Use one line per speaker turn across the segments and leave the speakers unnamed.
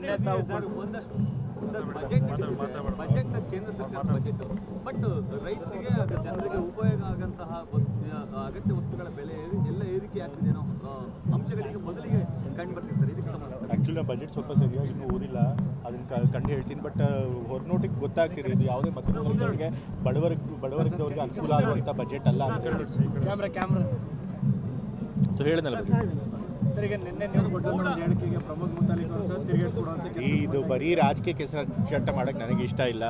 Sir ಒಂದಷ್ಟು sir budget ಕೇಂದ್ರ ಸರ್ಕಾರದ ಬಜೆಟ್ ಬಟ್ ರೈತರಿಗೆ ಅದು ಜನರಿಗೆ ಉಪಯೋಗ ಆಗಂತಹ ಅಗತ್ಯ ವಸ್ತುಗಳ ಬೆಲೆ ಎಲ್ಲ ಏರಿಕೆ ಆಗ್ತಿದೆ ಅನ್ನೋ ಅಂಶಗಳಿಗೆ ಮೊದಲಿಗೆ ಕಂಡು ಬರ್ತಿದೆ ಸರ್. ಇದಕ್ಕೆ ಸಂಬಂಧ
ಆ್ಯಕ್ಚುಲಿ ನಾನು ಬಜೆಟ್ ಸ್ವಲ್ಪ ಸರಿಯಾಗಿ ಇನ್ನೂ ಓದಿಲ್ಲ, ಅದನ್ನು ಕಂಡು ಹೇಳ್ತೀನಿ. ಬಟ್ ಹೊರನೋಟಿಗೆ ಗೊತ್ತಾಗ್ತಿದೆ ಇದು ಯಾವುದೇ ಮಧ್ಯಮವರ್ಗದವರಿಗೆ ಬಡವರ್ಗದವರಿಗೆ ಅನುಕೂಲ ಆಗುವಂಥ ಬಜೆಟ್ ಅಲ್ಲ ಅಂತ ಹೇಳಿ. ಸೊ ಹೇಳಿದ್ನಲ್ಲ ಇದು ಬರೀ ರಾಜಕೀಯಕ್ಕೆ ಚಟ್ಟ ಮಾಡೋಕ್ಕೆ ನನಗೆ ಇಷ್ಟ ಇಲ್ಲ.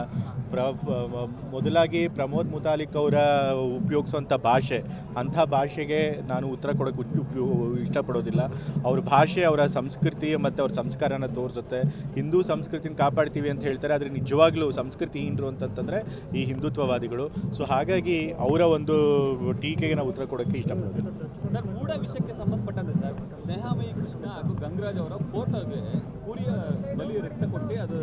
ಮೊದಲಾಗಿ ಪ್ರಮೋದ್ ಮುತಾಲಿಕ್ ಅವರ ಉಪಯೋಗಿಸುವಂಥ ಭಾಷೆ, ಅಂಥ ಭಾಷೆಗೆ ನಾನು ಉತ್ತರ ಕೊಡೋಕ್ಕೆ ಇಷ್ಟಪಡೋದಿಲ್ಲ. ಅವ್ರ ಭಾಷೆ ಅವರ ಸಂಸ್ಕೃತಿ ಮತ್ತು ಅವ್ರ ಸಂಸ್ಕಾರನ ತೋರಿಸುತ್ತೆ. ಹಿಂದೂ ಸಂಸ್ಕೃತಿನ ಕಾಪಾಡ್ತೀವಿ ಅಂತ ಹೇಳ್ತಾರೆ, ಆದರೆ ನಿಜವಾಗ್ಲೂ ಸಂಸ್ಕೃತಿಹೀನರು ಅಂತಂತಂದರೆ ಈ ಹಿಂದುತ್ವವಾದಿಗಳು. ಸೊ ಹಾಗಾಗಿ ಅವರ ಒಂದು ಟೀಕೆಗೆ ನಾವು ಉತ್ತರ ಕೊಡೋಕ್ಕೆ ಇಷ್ಟಪಡೋದಿಲ್ಲ.
ಸರ್, ಮೂಢ ವಿಷಯಕ್ಕೆ ಸಂಬಂಧಪಟ್ಟಂತೆ ಸರ್, ಸ್ನೇಹಾಮಯಿ ಕೃಷ್ಣ ಹಾಗೂ ಗಂಗರಾಜ್ ಅವರ ಫೋಟೋಗೆ ಕುರಿಯ ಬಲಿ ರಕ್ತ ಕೊಟ್ಟು ಅದು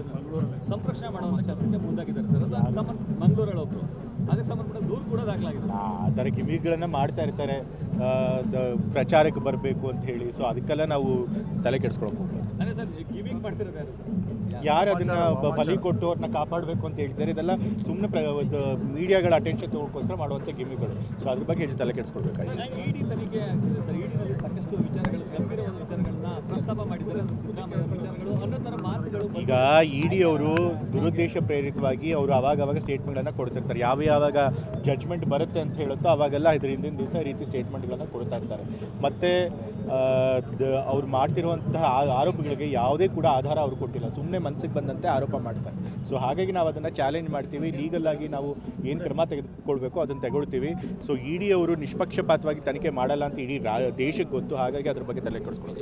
ಸಂರಕ್ಷಣೆ ಮಾಡುವಂಥ ಕೆಲಸಕ್ಕೆ ಮುಂದಾಗಿದ್ದಾರೆ ಸರ್. ಅದು ಮಂಗಳೂರಲ್ಲಿ ಒಬ್ಬರು ಅದಕ್ಕೆ ಸಂಬಂಧಪಟ್ಟ ದೂರು ಕೂಡ ದಾಖಲಾಗಿದೆ.
ಆ ಥರ ಗಿಮಿಗಳನ್ನು ಮಾಡ್ತಾ ಇರ್ತಾರೆ ಪ್ರಚಾರಕ್ಕೆ ಬರಬೇಕು ಅಂತ ಹೇಳಿ. ಸೊ ಅದಕ್ಕೆಲ್ಲ ನಾವು ತಲೆ ಕೆಡಿಸ್ಕೊಳಕ್ಕೆ ಹೋಗ್ಬಾರ್ದು.
ಅದೇ ಸರ್, ಗಿಮಿಂಗ್ ಮಾಡ್ತಿರೋದು
ಯಾರು ಅದನ್ನು ಬಲಿ ಕೊಟ್ಟು ಅವ್ರನ್ನ ಕಾಪಾಡಬೇಕು ಅಂತ ಹೇಳ್ತಾರೆ, ಇದೆಲ್ಲ ಸುಮ್ಮನೆ ಮೀಡಿಯಾಗಳ ಅಟೆನ್ಷನ್ ತಗೊಳ್ಕೋಸ್ಕರ ಮಾಡುವಂಥ ಗಿಮಿಗಳು. ಸೊ ಅದ್ರ ಬಗ್ಗೆ ಹೆಚ್ಚು ತಲೆ ಕೆಡಿಸ್ಕೊಳ್ಬೇಕಾಗಿದೆ.
ಇಡಿ ತನಿಖೆ ಆಗ್ತಿದೆ ಸರ್. ಇಡಿನಲ್ಲಿ ಸಾಕಷ್ಟು ವಿಚಾರಗಳು, ಗಂಭೀರವಾದ ವಿಚಾರಗಳನ್ನ ಪ್ರಸ್ತಾಪ ಮಾಡಿದ್ದಾರೆ. ಸಿದ್ದರಾಮಯ್ಯ ವಿಚಾರಗಳು ಅನ್ನೋ ಥರ ಮಾತುಗಳು.
ಈಗ ಇಡಿ ಅವರು ದುರುದ್ದೇಶ ಪ್ರೇರಿತವಾಗಿ ಅವರು ಆವಾಗ ಸ್ಟೇಟ್ಮೆಂಟ್ಗಳನ್ನು ಕೊಡ್ತಿರ್ತಾರೆ. ಯಾವಾಗ ಜಡ್ಜ್ಮೆಂಟ್ ಬರುತ್ತೆ ಅಂತ ಹೇಳುತ್ತೋ ಅವಾಗೆಲ್ಲ ಇದ್ರ ಹಿಂದಿನ ದಿವಸ ಈ ರೀತಿ ಸ್ಟೇಟ್ಮೆಂಟ್ಗಳನ್ನು ಕೊಡ್ತಾ ಇರ್ತಾರೆ. ಮತ್ತು ಅವ್ರು ಮಾಡ್ತಿರುವಂತಹ ಆರೋಪಗಳಿಗೆ ಯಾವುದೇ ಕೂಡ ಆಧಾರ ಅವರು ಕೊಟ್ಟಿಲ್ಲ, ಸುಮ್ಮನೆ ಮನಸ್ಸಿಗೆ ಬಂದಂತೆ ಆರೋಪ ಮಾಡ್ತಾರೆ. ಸೊ ಹಾಗಾಗಿ ನಾವು ಅದನ್ನು ಚಾಲೆಂಜ್ ಮಾಡ್ತೀವಿ. ಲೀಗಲ್ಲಾಗಿ ನಾವು ಏನು ಕ್ರಮ ತೆಗೆದುಕೊಳ್ಬೇಕು ಅದನ್ನು ತಗೊಳ್ತೀವಿ. ಸೊ ಇಡಿ ಅವರು ನಿಷ್ಪಕ್ಷಪಾತವಾಗಿ ತನಿಖೆ ಮಾಡಲ್ಲ ಅಂತ ಇಡೀ ದೇಶಕ್ಕೆ ಗೊತ್ತು. ಹಾಗಾಗಿ ಅದ್ರ ಬಗ್ಗೆ ತಲೆ ಕೆಡಿಸ್ಕೊಳ್ಳೋದು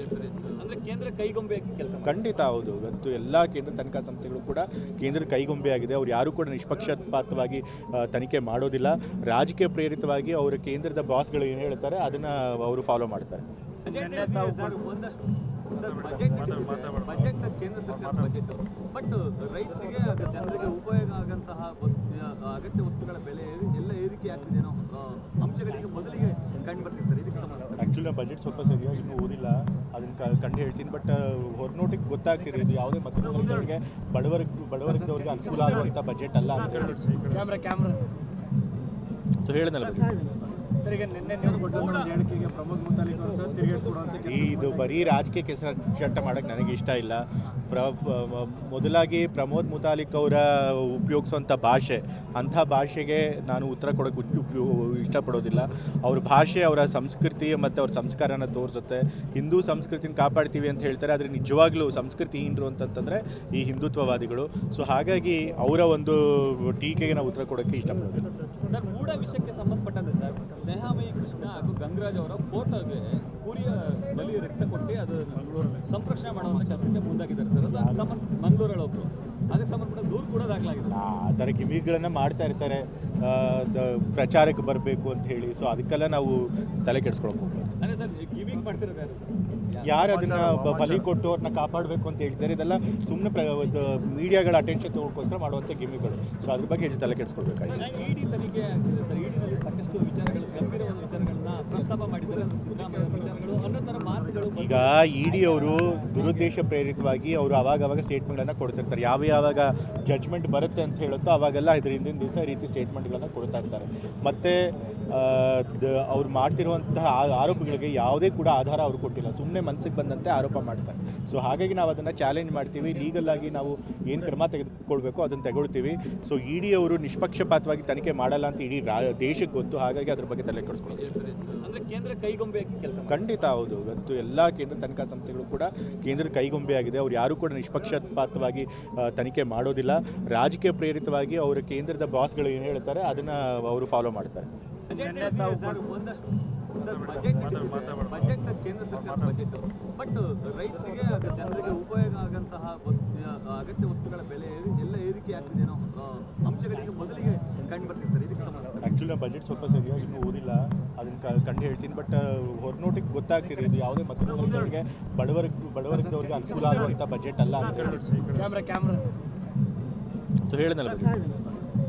ಅಂದರೆ ಕೇಂದ್ರ ಕೈಗೊಂಬೆ ಕೆಲಸ.
ಖಂಡಿತ ಹೌದು. ಇವತ್ತು ಎಲ್ಲ ಕೇಂದ್ರ ತನಿಖಾ ಸಂಸ್ಥೆಗಳು ಕೂಡ ಕೇಂದ್ರದ ಕೈಗೊಂಬೆ ಆಗಿದೆ. ಅವ್ರು ಯಾರು ಕೂಡ ನಿಷ್ಪಕ್ಷಪಾತವಾಗಿ ತನಿಖೆ ಮಾಡೋದಿಲ್ಲ. ರಾಜಕೀಯ ಪ್ರೇರಿತವಾಗಿ ಅವರ ಕೇಂದ್ರದ ಬಾಸ್ಗಳು ಏನು ಹೇಳ್ತಾರೆ ಅದನ್ನು ಅವರು ಫಾಲೋ ಮಾಡ್ತಾರೆ.
ಸರ್, ಒಂದಷ್ಟು ಬಜೆಟ್ ಕೇಂದ್ರ ಸರ್ಕಾರದ ಬಜೆಟ್ ಬಟ್ ರೈತರಿಗೆ ಅದು ಜನರಿಗೆ ಉಪಯೋಗ ಆಗಂತಹ ಅಗತ್ಯ ವಸ್ತುಗಳ ಬೆಲೆ ಎಲ್ಲ ಏರಿಕೆ ಆಗ್ತಿದೆ ಅನ್ನೋ ಅಂಶಗಳಿಗೆ ಮೊದಲಿಗೆ ಕಂಡು ಬರ್ತಿದೆ ಸರ್. ಇದಕ್ಕೆ ಸಂಬಂಧ
ಆ್ಯಕ್ಚುಲಿ ನಾನು ಬಜೆಟ್ ಸ್ವಲ್ಪ ಸರಿಯಾಗಿ ಇನ್ನೂ ಓದಿಲ್ಲ, ಅದನ್ನು ಕಂಡು ಹೇಳ್ತೀನಿ. ಬಟ್ ಹೊರನೋಟಿಗೆ ಗೊತ್ತಾಗ್ತಿದೆ ಇದು ಯಾವುದೇ ಮಧ್ಯಮವರ್ಗದವರಿಗೆ ಬಡವರ್ಗದವರಿಗೆ ಅನುಕೂಲ ಆಗುವಂಥ ಬಜೆಟ್ ಅಲ್ಲ ಅಂತ ಹೇಳಿ. ಸೊ ಹೇಳಿದ್ನಲ್ಲ ಇದು ಬರೀ ರಾಜಕೀಯಕ್ಕೆ ಚಟ್ಟ ಮಾಡೋಕ್ಕೆ ನನಗೆ ಇಷ್ಟ ಇಲ್ಲ. ಮೊದಲಾಗಿ ಪ್ರಮೋದ್ ಮುತಾಲಿಕ್ ಅವರ ಉಪಯೋಗಿಸುವಂಥ ಭಾಷೆ, ಅಂಥ ಭಾಷೆಗೆ ನಾನು ಉತ್ತರ ಕೊಡೋಕ್ಕೆ ಇಷ್ಟಪಡೋದಿಲ್ಲ. ಅವ್ರ ಭಾಷೆ ಅವರ ಸಂಸ್ಕೃತಿ ಮತ್ತು ಅವ್ರ ಸಂಸ್ಕಾರನ ತೋರಿಸುತ್ತೆ. ಹಿಂದೂ ಸಂಸ್ಕೃತಿನ ಕಾಪಾಡ್ತೀವಿ ಅಂತ ಹೇಳ್ತಾರೆ, ಆದರೆ ನಿಜವಾಗ್ಲೂ ಸಂಸ್ಕೃತಿಹೀನರು ಅಂತಂತಂದರೆ ಈ ಹಿಂದುತ್ವವಾದಿಗಳು. ಸೊ ಹಾಗಾಗಿ ಅವರ ಒಂದು ಟೀಕೆಗೆ ನಾವು ಉತ್ತರ ಕೊಡೋಕ್ಕೆ ಇಷ್ಟಪಡೋದಿಲ್ಲ.
ಸರ್, ಮೂಢ ವಿಷಯಕ್ಕೆ ಸಂಬಂಧಪಟ್ಟಂತೆ ಸರ್, ಸ್ನೇಹಾಮಯಿ ಕೃಷ್ಣ ಹಾಗೂ ಗಂಗರಾಜ್ ಅವರ ಫೋಟೋಗೆ ಕುರಿಯ ಬಲಿ ರಕ್ತ ಕೊಟ್ಟು ಅದು ಸಂರಕ್ಷಣೆ ಮಾಡುವಂಥ ಕೆಲಸಕ್ಕೆ ಮುಂದಾಗಿದ್ದಾರೆ ಸರ್. ಅದು ಮಂಗಳೂರಲ್ಲಿ ಒಬ್ಬರು ಅದಕ್ಕೆ ಸಂಬಂಧಪಟ್ಟ ದೂರು ಕೂಡ ದಾಖಲಾಗಿದೆ.
ಆ ಥರ ಗಿಮಿಗಳನ್ನು ಮಾಡ್ತಾ ಇರ್ತಾರೆ ಪ್ರಚಾರಕ್ಕೆ ಬರಬೇಕು ಅಂತ ಹೇಳಿ. ಸೊ ಅದಕ್ಕೆಲ್ಲ ನಾವು ತಲೆ ಕೆಡಿಸ್ಕೊಳಕ್ಕೆ ಹೋಗ್ಬಾರ್ದು.
ಅದೇ ಸರ್, ಗಿಮಿಂಗ್ ಮಾಡ್ತಿರೋದು
ಯಾರು ಅದನ್ನು ಬಲಿ ಕೊಟ್ಟು ಅವ್ರನ್ನ ಕಾಪಾಡಬೇಕು ಅಂತ ಹೇಳ್ತಾರೆ, ಇದೆಲ್ಲ ಸುಮ್ಮನೆ ಮೀಡಿಯಾಗಳ ಅಟೆನ್ಷನ್ ತಗೊಳ್ಕೋಸ್ಕರ ಮಾಡುವಂಥ ಗಿಮಿಗಳು. ಸೊ ಅದ್ರ ಬಗ್ಗೆ ಹೆಚ್ಚು ತಲೆ ಕೆಡಿಸ್ಕೊಳ್ಬೇಕಾಗಿದೆ.
ಇಡಿ ತನಿಖೆ ಆಗ್ತಿದೆ ಸರ್. ಇಡಿನಲ್ಲಿ ಸಾಕಷ್ಟು ವಿಚಾರಗಳು, ಗಂಭೀರವಾದ ವಿಚಾರಗಳನ್ನ ಪ್ರಸ್ತಾಪ ಮಾಡಿದ್ದಾರೆ. ಸಿದ್ದರಾಮಯ್ಯ ವಿಚಾರಗಳು ಅನ್ನೋ ಥರ ಮಾತುಗಳು.
ಈಗ ಇಡಿ ಅವರು ದುರುದ್ದೇಶ ಪ್ರೇರಿತವಾಗಿ ಅವರು ಆವಾಗ ಸ್ಟೇಟ್ಮೆಂಟ್ಗಳನ್ನು ಕೊಡ್ತಿರ್ತಾರೆ. ಯಾವಾಗ ಜಡ್ಜ್ಮೆಂಟ್ ಬರುತ್ತೆ ಅಂತ ಹೇಳುತ್ತೋ ಅವಾಗೆಲ್ಲ ಇದ್ರ ಹಿಂದಿನ ದಿವಸ ಈ ರೀತಿ ಸ್ಟೇಟ್ಮೆಂಟ್ಗಳನ್ನು ಕೊಡ್ತಾ ಇರ್ತಾರೆ. ಮತ್ತು ಅವ್ರು ಮಾಡ್ತಿರುವಂತಹ ಆರೋಪಗಳಿಗೆ ಯಾವುದೇ ಕೂಡ ಆಧಾರ ಅವರು ಕೊಟ್ಟಿಲ್ಲ, ಸುಮ್ಮನೆ ಮನಸ್ಸಿಗೆ ಬಂದಂತೆ ಆರೋಪ ಮಾಡ್ತಾರೆ. ಸೊ ಹಾಗಾಗಿ ನಾವು ಅದನ್ನು ಚಾಲೆಂಜ್ ಮಾಡ್ತೀವಿ. ಲೀಗಲ್ಲಾಗಿ ನಾವು ಏನು ಕ್ರಮ ತೆಗೆದುಕೊಳ್ಬೇಕು ಅದನ್ನು ತಗೊಳ್ತೀವಿ. ಸೊ ಇಡಿ ಅವರು ನಿಷ್ಪಕ್ಷಪಾತವಾಗಿ ತನಿಖೆ ಮಾಡಲ್ಲ ಅಂತ ಇಡೀ ದೇಶಕ್ಕೆ ಗೊತ್ತು. ಹಾಗಾಗಿ ಅದ್ರ ಬಗ್ಗೆ ತಲೆ ಕೆಡಿಸ್ಕೊಳ್ಳೋದು
ಅಂದರೆ ಕೇಂದ್ರ ಕೈಗೊಂಬೆ ಕೆಲಸ.
ಖಂಡಿತ ಹೌದು. ಇವತ್ತು ಎಲ್ಲ ಕೇಂದ್ರ ತನಿಖಾ ಸಂಸ್ಥೆಗಳು ಕೂಡ ಕೇಂದ್ರದ ಕೈಗೊಂಬೆ ಆಗಿದೆ. ಅವ್ರು ಯಾರು ಕೂಡ ನಿಷ್ಪಕ್ಷಪಾತವಾಗಿ ತನಿಖೆ ಮಾಡೋದಿಲ್ಲ. ರಾಜಕೀಯ ಪ್ರೇರಿತವಾಗಿ ಅವರ ಕೇಂದ್ರದ ಬಾಸ್ಗಳು ಏನು ಹೇಳ್ತಾರೆ ಅದನ್ನು ಅವರು ಫಾಲೋ ಮಾಡ್ತಾರೆ.
ಸರ್, ಒಂದಷ್ಟು ಬಜೆಟ್ ಕೇಂದ್ರ ಸರ್ಕಾರದ ಬಜೆಟ್ ಬಟ್ ರೈತರಿಗೆ ಅದು ಜನರಿಗೆ ಉಪಯೋಗ ಆಗಂತಹ ಅಗತ್ಯ ವಸ್ತುಗಳ ಬೆಲೆ ಎಲ್ಲ ಏರಿಕೆ ಆಗ್ತಿದೆ ಅನ್ನೋ ಅಂಶಗಳಿಗೆ ಮೊದಲಿಗೆ ಕಂಡು ಬರ್ತಿದೆ ಸರ್. ಇದಕ್ಕೆ ಸಂಬಂಧ
ಆ್ಯಕ್ಚುಲಿ ನಾನು ಬಜೆಟ್ ಸ್ವಲ್ಪ ಸರಿಯಾಗಿ ಇನ್ನೂ ಓದಿಲ್ಲ, ಅದನ್ನು ಕಂಡು ಹೇಳ್ತೀನಿ. ಬಟ್ ಹೊರನೋಟಿಗೆ ಗೊತ್ತಾಗ್ತಿದೆ ಇದು ಯಾವುದೇ ಮಧ್ಯಮವರ್ಗದವರಿಗೆ ಬಡವರ್ಗದವರಿಗೆ ಅನುಕೂಲ ಆಗುವಂಥ ಬಜೆಟ್ ಅಲ್ಲ ಅಂತ ಹೇಳಿ. ಸೊ ಹೇಳಿದ್ನಲ್ಲ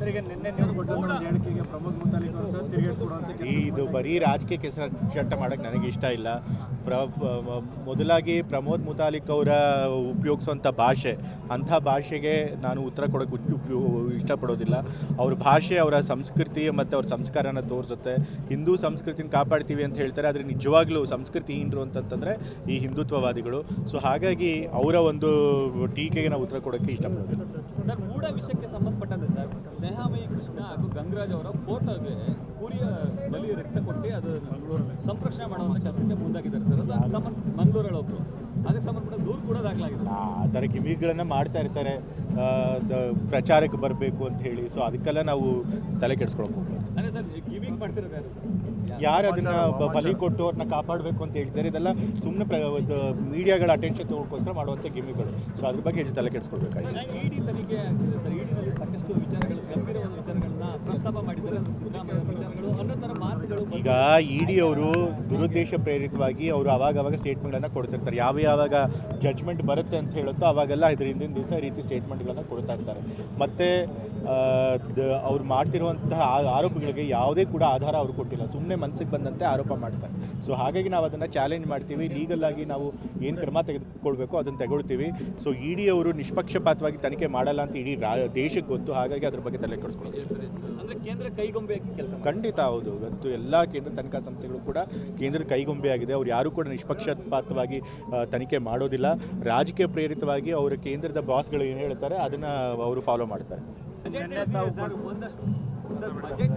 ಸರ್, ಈಗ ನಿನ್ನೆ ನೀವು ಕೊಟ್ಟಂತ ಒಂದು ಹೇಳಿಕೆಗೆ ಪ್ರಮೋದ್ ಮುತಾಲಿಕ್ ಅವರು ಸಹ ತಿರುಗೇಟು ಕೊಡುವಂತ
ಇದು ಬರೀ ರಾಜಕೀಯ ಚಟ್ಟ ಮಾಡೋಕ್ಕೆ ನನಗೆ ಇಷ್ಟ ಇಲ್ಲ. ಮೊದಲಾಗಿ ಪ್ರಮೋದ್ ಮುತಾಲಿಕ್ ಅವರ ಉಪಯೋಗಿಸುವಂಥ ಭಾಷೆ, ಅಂಥ ಭಾಷೆಗೆ ನಾನು ಉತ್ತರ ಕೊಡೋಕ್ಕೆ ಇಷ್ಟಪಡೋದಿಲ್ಲ. ಅವ್ರ ಭಾಷೆ ಅವರ ಸಂಸ್ಕೃತಿ ಮತ್ತು ಅವ್ರ ಸಂಸ್ಕಾರನ ತೋರಿಸುತ್ತೆ. ಹಿಂದೂ ಸಂಸ್ಕೃತಿನ ಕಾಪಾಡ್ತೀವಿ ಅಂತ ಹೇಳ್ತಾರೆ, ಆದರೆ ನಿಜವಾಗ್ಲೂ ಸಂಸ್ಕೃತಿಹೀನರು ಅಂತಂತಂದರೆ ಈ ಹಿಂದುತ್ವವಾದಿಗಳು. ಸೊ ಹಾಗಾಗಿ ಅವರ ಒಂದು ಟೀಕೆಗೆ ನಾವು ಉತ್ತರ ಕೊಡೋಕ್ಕೆ ಇಷ್ಟಪಡೋದಿಲ್ಲ.
ಸರ್, ಮೂಢ ವಿಷಯಕ್ಕೆ ಸಂಬಂಧಪಟ್ಟಂತೆ ಸರ್, ಸ್ನೇಹಾಮಯಿ ಕೃಷ್ಣ ಹಾಗೂ ಗಂಗರಾಜ್ ಅವರ ಫೋಟೋಗೆ ಕುರಿಯ ಬಲಿ ರಕ್ತ ಕೊಟ್ಟು ಅದು ಸಂರಕ್ಷಣೆ ಮಾಡುವಂಥ ಕೆಲಸಕ್ಕೆ ಮುಂದಾಗಿದ್ದಾರೆ ಸರ್. ಅದು ಮಂಗಳೂರಲ್ಲಿ ಒಬ್ಬರು ಅದಕ್ಕೆ ಸಂಬಂಧಪಟ್ಟ ದೂರು ಕೂಡ ದಾಖಲಾಗಿದೆ.
ಆ ಥರ ಗಿಮಿಗಳನ್ನು ಮಾಡ್ತಾ ಇರ್ತಾರೆ, ಪ್ರಚಾರಕ್ಕೆ ಬರಬೇಕು ಅಂತ ಹೇಳಿ. ಸೊ ಅದಕ್ಕೆಲ್ಲ ನಾವು ತಲೆ ಕೆಡಿಸ್ಕೊಳಕ್ಕೆ ಹೋಗ್ಬಾರ್ದು.
ಅದೇ ಸರ್, ಗಿಮಿಂಗ್ ಮಾಡ್ತಿರೋದು
ಯಾರು ಅದನ್ನು ಬಲಿ ಕೊಟ್ಟು ಅವ್ರನ್ನ ಕಾಪಾಡಬೇಕು ಅಂತ ಹೇಳ್ತಾರೆ, ಇದೆಲ್ಲ ಸುಮ್ಮನೆ ಮೀಡಿಯಾಗಳ ಅಟೆನ್ಷನ್ ತಗೊಳ್ಕೋಸ್ಕರ ಮಾಡುವಂಥ ಗಿಮಿಗಳು. ಸೊ ಅದ್ರ ಬಗ್ಗೆ ಹೆಚ್ಚು ತಲೆ ಕೆಡಿಸ್ಕೊಳ್ಬೇಕಾಗಿದೆ.
ಇಡಿ ತನಿಖೆ ಆಗ್ತಿದೆ ಸರ್. ಇಡಿನಲ್ಲಿ ಸಾಕಷ್ಟು ವಿಚಾರಗಳು, ಗಂಭೀರವಾದ ವಿಚಾರಗಳನ್ನ ಪ್ರಸ್ತಾಪ ಮಾಡಿದ್ದಾರೆ. ಅದು ಸಿದ್ದರಾಮಯ್ಯ ವಿಚಾರಗಳು ಅನ್ನೋ ಥರ ಮಾತುಗಳು.
ಈಗ ಇಡಿ ಅವರು ದುರುದ್ದೇಶ ಪ್ರೇರಿತವಾಗಿ ಅವರು ಅವಾಗವಾಗ ಸ್ಟೇಟ್ಮೆಂಟ್ಗಳನ್ನು ಕೊಡ್ತಿರ್ತಾರೆ. ಯಾವಾಗ ಜಡ್ಜ್ಮೆಂಟ್ ಬರುತ್ತೆ ಅಂತ ಹೇಳುತ್ತೋ ಅವಾಗೆಲ್ಲ ಇದ್ರ ಹಿಂದಿನ ದಿವಸ ಈ ರೀತಿ ಸ್ಟೇಟ್ಮೆಂಟ್ಗಳನ್ನು ಕೊಡ್ತಾ ಇರ್ತಾರೆ. ಮತ್ತು ಅವ್ರು ಮಾಡ್ತಿರುವಂತಹ ಆರೋಪಗಳಿಗೆ ಯಾವುದೇ ಕೂಡ ಆಧಾರ ಅವರು ಕೊಟ್ಟಿಲ್ಲ, ಸುಮ್ಮನೆ ಮನಸ್ಸಿಗೆ ಬಂದಂತೆ ಆರೋಪ ಮಾಡ್ತಾರೆ. ಸೊ ಹಾಗಾಗಿ ನಾವು ಅದನ್ನು ಚಾಲೆಂಜ್ ಮಾಡ್ತೀವಿ. ಲೀಗಲ್ ಆಗಿ ನಾವು ಏನು ಕ್ರಮ ತೆಗೆದುಕೊಳ್ಬೇಕು ಅದನ್ನು ತಗೊಳ್ತೀವಿ. ಸೊ ಇಡಿ ಅವರು ನಿಷ್ಪಕ್ಷಪಾತವಾಗಿ ತನಿಖೆ ಮಾಡಲ್ಲ ಅಂತ ಇಡೀ ದೇಶಕ್ಕೆ ಗೊತ್ತು. ಹಾಗಾಗಿ ಅದ್ರ ಬಗ್ಗೆ ತಲೆ ಕೆಡಿಸ್ಕೊಳ್ಳೋದು
ಅಂದರೆ ಕೇಂದ್ರ ಕೈಗೊಂಬೆ ಕೆಲಸ.
ಖಂಡಿತ ಹೌದು. ಇವತ್ತು ಎಲ್ಲ ಕೇಂದ್ರ ತನಿಖಾ ಸಂಸ್ಥೆಗಳು ಕೂಡ ಕೇಂದ್ರ ಕೈಗೊಂಬೆ ಆಗಿದೆ. ಅವ್ರು ಯಾರು ಕೂಡ ನಿಷ್ಪಕ್ಷಪಾತವಾಗಿ ತನಿಖೆ ಮಾಡೋದಿಲ್ಲ. ರಾಜಕೀಯ ಪ್ರೇರಿತವಾಗಿ ಅವರ ಕೇಂದ್ರದ ಬಾಸ್ಗಳು ಏನು ಹೇಳ್ತಾರೆ ಅದನ್ನು ಅವರು ಫಾಲೋ ಮಾಡ್ತಾರೆ.
ಸರ್, ಒಂದಷ್ಟು ಬಜೆಟ್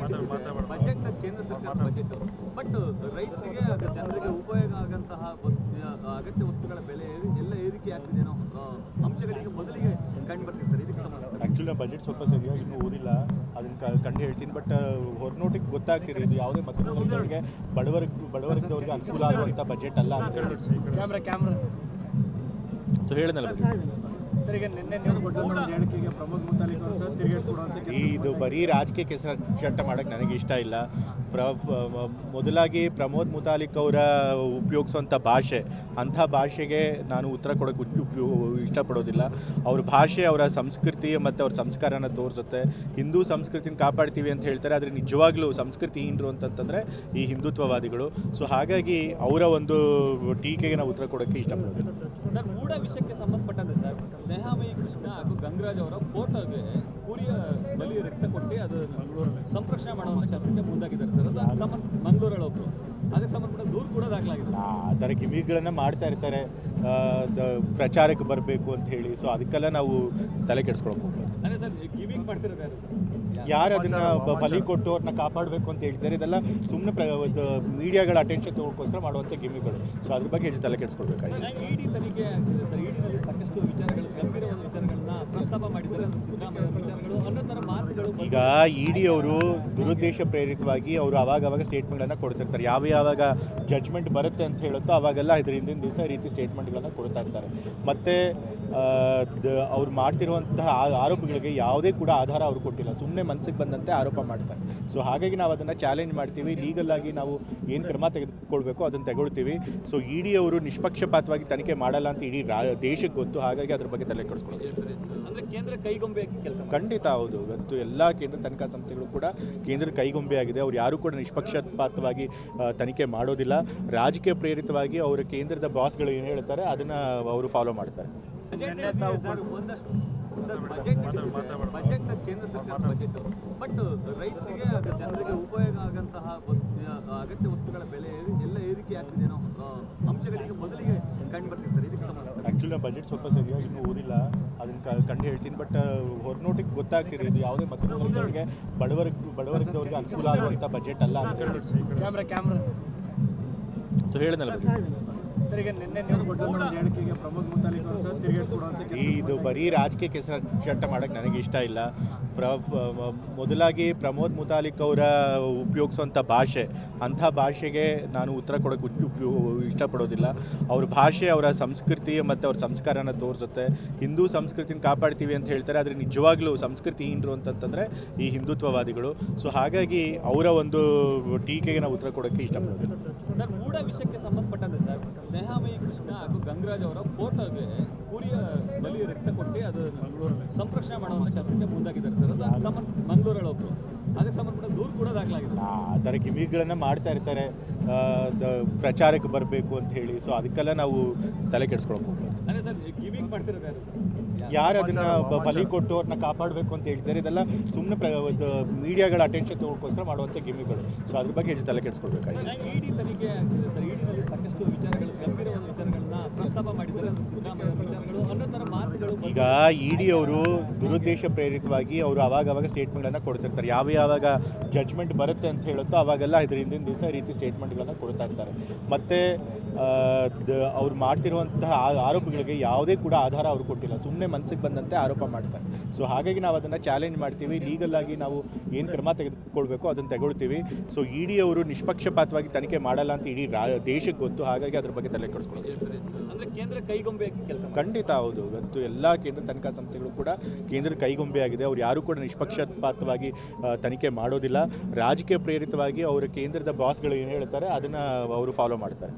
ಕೇಂದ್ರ ಸರ್ಕಾರದ ಬಜೆಟ್, ಬಟ್ ರೈತರಿಗೆ ಅದು ಜನರಿಗೆ ಉಪಯೋಗ ಆಗಂತಹ ಅಗತ್ಯ ವಸ್ತುಗಳ ಬೆಲೆ ಎಲ್ಲ ಏರಿಕೆ ಆಗ್ತಿದೆ ಅನ್ನೋ ಅಂಶಗಳಿಗೆ ಮೊದಲಿಗೆ ಕಂಡು ಬರ್ತಿರ್ತಾರೆ. ಇದಕ್ಕೆ ಸಂಬಂಧ
ಆ್ಯಕ್ಚುಲಿ ನಾನು ಬಜೆಟ್ ಸ್ವಲ್ಪ ಸರಿಯಾಗಿ ಇನ್ನೂ ಓದಿಲ್ಲ, ಅದನ್ನು ಕಂಡು ಹೇಳ್ತೀನಿ. ಬಟ್ ಹೊರನೋಟಿಗೆ ಗೊತ್ತಾಗ್ತಿದೆ ಇದು ಯಾವುದೇ ಮಧ್ಯಮವರ್ಗದವ್ರಿಗೆ ಬಡವರ್ಗದವ್ರಿಗೆ ಅನುಕೂಲ ಆಗುವಂಥ ಬಜೆಟ್ ಅಲ್ಲ ಅಂತ ಹೇಳಿ.
ಕ್ಯಾಮ್ರಾ
ಸೊ ಹೇಳಿದ್ನಲ್ಲ ಬಜೆಟ್.
ಸರ್, ಈಗ ನಿನ್ನೆ ನೀವು ಕೊಟ್ಟಂತ ಒಂದು ಹೇಳಿಕೆಗೆ ಪ್ರಮೋದ್ ಮುತಾಲಿಕ್ ಅವರು ಸಹ ತಿರುಗೇಟು ಕೊಡುವಂತ
ಇದು ಬರೀ ರಾಜಕೀಯ ಚಟ್ಟ ಮಾಡೋಕ್ಕೆ ನನಗೆ ಇಷ್ಟ ಇಲ್ಲ. ಮೊದಲಾಗಿ ಪ್ರಮೋದ್ ಮುತಾಲಿಕ್ ಅವರ ಉಪಯೋಗಿಸುವಂಥ ಭಾಷೆ, ಅಂಥ ಭಾಷೆಗೆ ನಾನು ಉತ್ತರ ಕೊಡೋಕ್ಕೆ ಇಷ್ಟಪಡೋದಿಲ್ಲ. ಅವ್ರ ಭಾಷೆ ಅವರ ಸಂಸ್ಕೃತಿ ಮತ್ತು ಅವ್ರ ಸಂಸ್ಕಾರನ ತೋರಿಸುತ್ತೆ. ಹಿಂದೂ ಸಂಸ್ಕೃತಿನ ಕಾಪಾಡ್ತೀವಿ ಅಂತ ಹೇಳ್ತಾರೆ, ಆದರೆ ನಿಜವಾಗ್ಲೂ ಸಂಸ್ಕೃತಿಹೀನರು ಅಂತಂತಂದರೆ ಈ ಹಿಂದುತ್ವವಾದಿಗಳು. ಸೊ ಹಾಗಾಗಿ ಅವರ ಒಂದು ಟೀಕೆಗೆ ನಾವು ಉತ್ತರ ಕೊಡೋಕ್ಕೆ ಇಷ್ಟಪಡೋದಿಲ್ಲ.
ಸರ್, ಮೂಢ ವಿಷಯಕ್ಕೆ ಸಂಬಂಧಪಟ್ಟಂತೆ ಸರ್, ಸ್ನೇಹಾಮಯಿ ಕೃಷ್ಣ ಹಾಗೂ ಗಂಗರಾಜ್ ಅವರ ಫೋಟೋಗೆ ಕುರಿಯ ಬಲಿ ರಕ್ತ ಕೊಟ್ಟು ಅದು ಸಂರಕ್ಷಣೆ ಮಾಡುವಂಥ ಕೆಲಸಕ್ಕೆ ಮುಂದಾಗಿದ್ದಾರೆ ಸರ್. ಅದು ಮಂಗಳೂರಲ್ಲಿ ಒಬ್ಬರು ಅದಕ್ಕೆ ಸಂಬಂಧಪಟ್ಟ ದೂರು ಕೂಡ ದಾಖಲಾಗಿದೆ.
ಆ ಥರ ಗಿಮಿಗಳನ್ನು ಮಾಡ್ತಾ ಇರ್ತಾರೆ, ಪ್ರಚಾರಕ್ಕೆ ಬರಬೇಕು ಅಂತ ಹೇಳಿ. ಸೊ ಅದಕ್ಕೆಲ್ಲ ನಾವು ತಲೆ ಕೆಡಿಸ್ಕೊಳಕ್ಕೆ ಹೋಗ್ಬಾರ್ದು.
ಅದೇ ಸರ್, ಗಿಮಿಂಗ್ ಮಾಡ್ತಿರೋದು
ಯಾರು ಅದನ್ನು ಬಲಿ ಕೊಟ್ಟು ಅವ್ರನ್ನ ಕಾಪಾಡಬೇಕು ಅಂತ ಹೇಳ್ತಾರೆ, ಇದೆಲ್ಲ ಸುಮ್ಮನೆ ಮೀಡಿಯಾಗಳ ಅಟೆನ್ಷನ್ ತಗೊಳ್ಕೋಸ್ಕರ ಮಾಡುವಂಥ ಗಿಮಿಗಳು. ಸೊ ಅದ್ರ ಬಗ್ಗೆ ಹೆಚ್ಚು ತಲೆ ಕೆಡಿಸ್ಕೊಳ್ಬೇಕಾಗಿದೆ.
ಇಡಿ ತನಿಖೆ ಆಗ್ತಿದೆ ಸರ್. ಇಡಿನಲ್ಲಿ ಸಾಕಷ್ಟು ವಿಚಾರಗಳು, ಗಂಭೀರವಾದ ವಿಚಾರಗಳನ್ನ ಪ್ರಸ್ತಾಪ ಮಾಡಿದ್ದಾರೆ. ಅದು ಸಿದ್ದರಾಮಯ್ಯ ವಿಚಾರಗಳು ಅನ್ನೋ ಥರ ಮಾತುಗಳು.
ಈಗ ಇಡಿ ಅವರು ದುರುದ್ದೇಶ ಪ್ರೇರಿತವಾಗಿ ಅವರು ಅವಾಗವಾಗ ಸ್ಟೇಟ್ಮೆಂಟ್ಗಳನ್ನು ಕೊಡ್ತಿರ್ತಾರೆ. ಯಾವಾಗ ಜಡ್ಜ್ಮೆಂಟ್ ಬರುತ್ತೆ ಅಂತ ಹೇಳುತ್ತೋ ಅವಾಗೆಲ್ಲ ಇದ್ರ ಹಿಂದಿನ ದಿವಸ ಈ ರೀತಿ ಸ್ಟೇಟ್ಮೆಂಟ್ಗಳನ್ನು ಕೊಡ್ತಾ ಇರ್ತಾರೆ. ಮತ್ತು ಅವ್ರು ಮಾಡ್ತಿರುವಂತಹ ಆರೋಪಗಳಿಗೆ ಯಾವುದೇ ಕೂಡ ಆಧಾರ ಅವರು ಕೊಟ್ಟಿಲ್ಲ, ಸುಮ್ಮನೆ ಮನಸ್ಸಿಗೆ ಬಂದಂತೆ ಆರೋಪ ಮಾಡ್ತಾರೆ. ಸೊ ಹಾಗಾಗಿ ನಾವು ಅದನ್ನು ಚಾಲೆಂಜ್ ಮಾಡ್ತೀವಿ. ಲೀಗಲ್ ಆಗಿ ನಾವು ಏನು ಕ್ರಮ ತೆಗೆದುಕೊಳ್ಬೇಕು ಅದನ್ನು ತಗೊಳ್ತೀವಿ. ಸೊ ಇಡಿ ಅವರು ನಿಷ್ಪಕ್ಷಪಾತವಾಗಿ ತನಿಖೆ ಮಾಡಲ್ಲ ಅಂತ ಇಡೀ ದೇಶಕ್ಕೆ ಗೊತ್ತು. ಹಾಗಾಗಿ ಅದ್ರ ಬಗ್ಗೆ ತಲೆ ಕೆಡಿಸ್ಕೊಳ್ಳೋದು
ಅಂದರೆ ಕೇಂದ್ರ ಕೈಗೊಂಬೆ ಕೆಲಸ.
ಖಂಡಿತ ಹೌದು. ಇವತ್ತು ಎಲ್ಲ ಕೇಂದ್ರ ತನಿಖಾ ಸಂಸ್ಥೆಗಳು ಕೂಡ ಕೇಂದ್ರ ಕೈಗೊಂಬೆ ಆಗಿದೆ. ಅವ್ರು ಯಾರು ಕೂಡ ನಿಷ್ಪಕ್ಷಪಾತವಾಗಿ ತನಿಖೆ ಮಾಡೋದಿಲ್ಲ. ರಾಜಕೀಯ ಪ್ರೇರಿತವಾಗಿ ಅವರ ಕೇಂದ್ರದ ಬಾಸ್ಗಳು ಏನು ಹೇಳ್ತಾರೆ ಅದನ್ನು ಅವರು ಫಾಲೋ ಮಾಡ್ತಾರೆ.
ಸರ್, ಒಂದಷ್ಟು ಬಜೆಟ್ ಕೇಂದ್ರ ಸರ್ಕಾರದ ಬಜೆಟ್, ಬಟ್ ರೈತರಿಗೆ ಅದು ಜನರಿಗೆ ಉಪಯೋಗ ಆಗಂತಹ ಅಗತ್ಯ ವಸ್ತುಗಳ ಬೆಲೆ ಎಲ್ಲ ಏರಿಕೆ ಆಗ್ತಿದೆ ಅನ್ನೋ ಅಂಶಗಳಿಗೆ ಮೊದಲಿಗೆ ಕಂಡು ಬರ್ತಿರ್ತಾರೆ. ಇದಕ್ಕೆ ಸಂಬಂಧ
ಆ್ಯಕ್ಚುಲಿ ನಾನು ಬಜೆಟ್ ಸ್ವಲ್ಪ ಸರಿಯಾಗಿ ಇನ್ನೂ ಓದಿಲ್ಲ, ಅದನ್ನು ಕಂಡು ಹೇಳ್ತೀನಿ. ಬಟ್ ಹೊರನೋಟಿಗೆ ಗೊತ್ತಾಗ್ತಿದೆ ಇದು ಯಾವುದೇ ಮಧ್ಯಮವರ್ಗದವ್ರಿಗೆ ಬಡವರ್ಗದವ್ರಿಗೆ ಅನುಕೂಲ ಆಗುವಂಥ ಬಜೆಟ್ ಅಲ್ಲ ಅಂತ ಹೇಳಿ.
ಕ್ಯಾಮ್ರಾ.
ಸೊ ಹೇಳಿದ್ನಲ್ಲ ಬಜೆಟ್.
ಸರ್, ಈಗ ನಿನ್ನೆ ನೀವು ಕೊಟ್ಟಂತ ಒಂದು ಹೇಳಿಕೆಗೆ ಪ್ರಮೋದ್ ಮುತಾಲಿಕ್ ಅವರು ಸಹ ತಿರುಗೇಟು ಕೊಡುವಂತ
ಇದು ಬರೀ ರಾಜಕೀಯ ಚಟ್ಟ ಮಾಡೋಕ್ಕೆ ನನಗೆ ಇಷ್ಟ ಇಲ್ಲ. ಮೊದಲಾಗಿ ಪ್ರಮೋದ್ ಮುತಾಲಿಕ್ ಅವರ ಉಪಯೋಗಿಸುವಂಥ ಭಾಷೆ, ಅಂಥ ಭಾಷೆಗೆ ನಾನು ಉತ್ತರ ಕೊಡೋಕ್ಕೆ ಇಷ್ಟಪಡೋದಿಲ್ಲ. ಅವ್ರ ಭಾಷೆ ಅವರ ಸಂಸ್ಕೃತಿ ಮತ್ತು ಅವ್ರ ಸಂಸ್ಕಾರನ ತೋರಿಸುತ್ತೆ. ಹಿಂದೂ ಸಂಸ್ಕೃತಿನ ಕಾಪಾಡ್ತೀವಿ ಅಂತ ಹೇಳ್ತಾರೆ, ಆದರೆ ನಿಜವಾಗ್ಲೂ ಸಂಸ್ಕೃತಿಹೀನರು ಅಂತಂತಂದರೆ ಈ ಹಿಂದುತ್ವವಾದಿಗಳು. ಸೊ ಹಾಗಾಗಿ ಅವರ ಒಂದು ಟೀಕೆಗೆ ನಾವು ಉತ್ತರ ಕೊಡೋಕ್ಕೆ ಇಷ್ಟಪಡೋದಿಲ್ಲ.
ಸರ್, ಮೂಢ ವಿಷಯಕ್ಕೆ ಸಂಬಂಧಪಟ್ಟಂತೆ ಸರ್, ಸ್ನೇಹಾಮಯಿ ಕೃಷ್ಣ ಹಾಗೂ ಗಂಗರಾಜ್ ಅವರ ಫೋಟೋಗೆ ಕುರಿಯ ಬಲಿ ರಕ್ತ ಕೊಟ್ಟು ಅದು ಸಂರಕ್ಷಣೆ ಮಾಡುವಂಥ ಕೆಲಸಕ್ಕೆ ಮುಂದಾಗಿದ್ದಾರೆ ಸರ್. ಅದು ಮಂಗಳೂರಲ್ಲಿ ಒಬ್ಬರು ಅದಕ್ಕೆ ಸಂಬಂಧಪಟ್ಟ ದೂರು ಕೂಡ ದಾಖಲಾಗಿದೆ.
ಆ ಥರ ಗಿಮಿಗಳನ್ನು ಮಾಡ್ತಾ ಇರ್ತಾರೆ ಪ್ರಚಾರಕ್ಕೆ ಬರಬೇಕು ಅಂತ ಹೇಳಿ. ಸೊ ಅದಕ್ಕೆಲ್ಲ ನಾವು ತಲೆ ಕೆಡಿಸ್ಕೊಳಕ್ಕೆ ಹೋಗ್ಬಾರ್ದು.
ಅದೇ ಸರ್, ಗಿಮಿಂಗ್ ಮಾಡ್ತಿರೋದು
ಯಾರು ಅದನ್ನು ಬಲಿ ಕೊಟ್ಟು ಅವ್ರನ್ನ ಕಾಪಾಡಬೇಕು ಅಂತ ಹೇಳ್ತಾರೆ, ಇದೆಲ್ಲ ಸುಮ್ಮನೆ ಮೀಡಿಯಾಗಳ ಅಟೆನ್ಷನ್ ತಗೊಳ್ಕೋಸ್ಕರ ಮಾಡುವಂಥ ಗಿಮಿಗಳು. ಸೊ ಅದ್ರ ಬಗ್ಗೆ ಹೆಚ್ಚು ತಲೆ ಕೆಡಿಸ್ಕೊಳ್ಬೇಕಾಗಿದೆ.
ಇಡಿ ತನಿಖೆ ಆಗ್ತಿದೆ ಸರ್. ಇಡಿನಲ್ಲಿ ಸಾಕಷ್ಟು ವಿಚಾರಗಳು, ಗಂಭೀರವಾದ ವಿಚಾರಗಳನ್ನ ಪ್ರಸ್ತಾಪ ಮಾಡಿದ್ದಾರೆ. ಸಿದ್ದರಾಮಯ್ಯ ವಿಚಾರಗಳು ಅನ್ನೋ ಥರ ಮಾತುಗಳು.
ಈಗ ಇಡಿ ಅವರು ದುರುದ್ದೇಶ ಪ್ರೇರಿತವಾಗಿ ಅವರು ಅವಾಗವಾಗ ಸ್ಟೇಟ್ಮೆಂಟ್ಗಳನ್ನು ಕೊಡ್ತಿರ್ತಾರೆ. ಯಾವಾಗ ಜಡ್ಜ್ಮೆಂಟ್ ಬರುತ್ತೆ ಅಂತ ಹೇಳುತ್ತೋ ಅವಾಗೆಲ್ಲ ಇದ್ರ ಹಿಂದಿನ ದಿವಸ ಈ ರೀತಿ ಸ್ಟೇಟ್ಮೆಂಟ್ಗಳನ್ನು ಕೊಡ್ತಾ ಇರ್ತಾರೆ. ಮತ್ತು ಅವ್ರು ಮಾಡ್ತಿರುವಂತಹ ಆರೋಪಗಳಿಗೆ ಯಾವುದೇ ಕೂಡ ಆಧಾರ ಅವರು ಕೊಟ್ಟಿಲ್ಲ, ಸುಮ್ಮನೆ ಮನಸ್ಸಿಗೆ ಬಂದಂತೆ ಆರೋಪ ಮಾಡ್ತಾರೆ. ಸೊ ಹಾಗಾಗಿ ನಾವು ಅದನ್ನು ಚಾಲೆಂಜ್ ಮಾಡ್ತೀವಿ. ಲೀಗಲ್ ಆಗಿ ನಾವು ಏನು ಕ್ರಮ ತೆಗೆದುಕೊಳ್ಬೇಕು ಅದನ್ನು ತಗೊಳ್ತೀವಿ. ಸೊ ಇಡಿ ಅವರು ನಿಷ್ಪಕ್ಷಪಾತವಾಗಿ ತನಿಖೆ ಮಾಡಲ್ಲ ಅಂತ ಇಡೀ ದೇಶಕ್ಕೆ ಗೊತ್ತು. ಹಾಗಾಗಿ ಅದ್ರ ಬಗ್ಗೆ ತಲೆ ಕೆಡಿಸ್ಕೊಳ್ಳೋದು
ಅಂದರೆ ಕೇಂದ್ರ ಕೈಗೊಂಬೆಯಾಗಿ ಕೆಲಸ
ಖಂಡಿತ ಹೌದು. ಇವತ್ತು ಎಲ್ಲ ಕೇಂದ್ರ ತನಿಖಾ ಸಂಸ್ಥೆಗಳು ಕೂಡ ಕೇಂದ್ರದ ಕೈಗೊಂಬೆ ಆಗಿದೆ. ಅವ್ರು ಯಾರೂ ಕೂಡ ನಿಷ್ಪಕ್ಷಪಾತವಾಗಿ ತನಿಖೆ ಮಾಡೋದಿಲ್ಲ. ರಾಜಕೀಯ ಪ್ರೇರಿತವಾಗಿ ಅವರ ಕೇಂದ್ರದ ಬಾಸ್ಗಳು ಏನು ಹೇಳ್ತಾರೆ ಅದನ್ನು ಅವರು ಫಾಲೋ ಮಾಡ್ತಾರೆ.